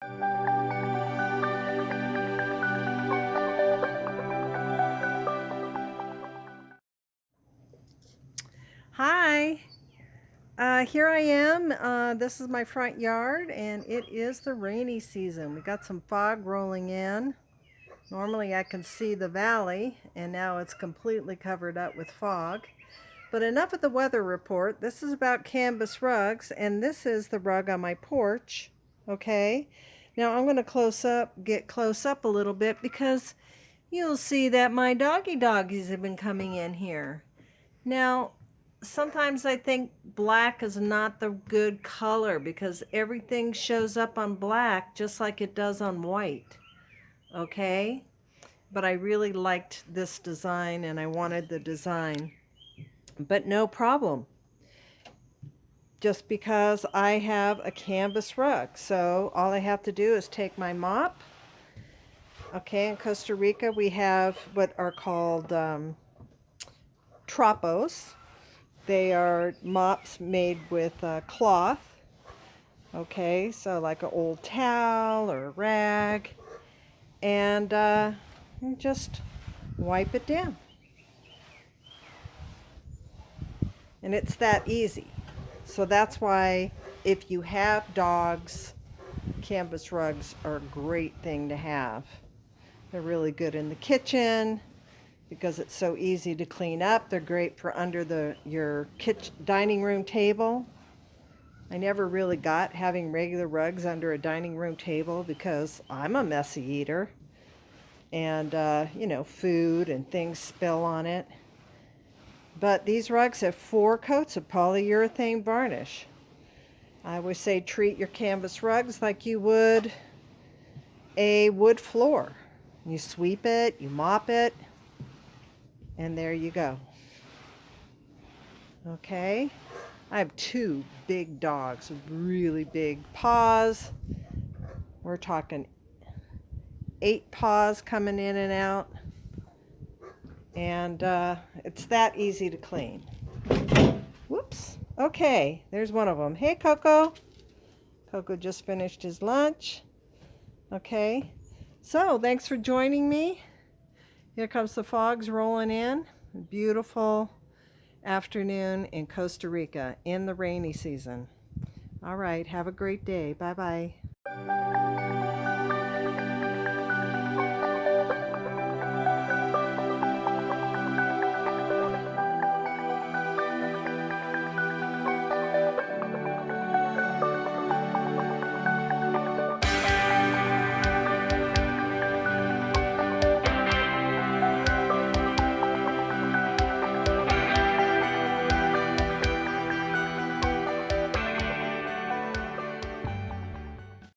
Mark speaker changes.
Speaker 1: Hi, here I am. This is my front yard, and it is the rainy season. We got some fog rolling in. Normally I can see the valley, and now it's completely covered up with fog. But enough of the weather report. This is about canvas rugs, and this is the rug on my porch. Okay, now I'm going to get close up a little bit because you'll see that my doggies have been coming in here. Now, sometimes I think black is not the good color because everything shows up on black just like it does on white. Okay? But I really liked this design and I wanted the design. But no problem. Just because I have a canvas rug. So all I have to do is take my mop. Okay, in Costa Rica we have what are called trapos. They are mops made with cloth. Okay, so like an old towel or a rag. And you just wipe it down. And it's that easy. So that's why if you have dogs, canvas rugs are a great thing to have. They're really good in the kitchen because it's so easy to clean up. They're great for under your dining room table. I never really got having regular rugs under a dining room table because I'm a messy eater. And, food and things spill on it. But these rugs have 4 coats of polyurethane varnish. I always say treat your canvas rugs like you would a wood floor. You sweep it, you mop it, and there you go. Okay? I have 2 big dogs with really big paws. We're talking 8 paws coming in and out. And it's that easy to clean. Whoops. Okay, there's one of them. Hey, Coco. Coco just finished his lunch. Okay, so thanks for joining me. Here comes the fogs rolling in. Beautiful afternoon in Costa Rica in the rainy season. All right, have a great day. Bye-bye.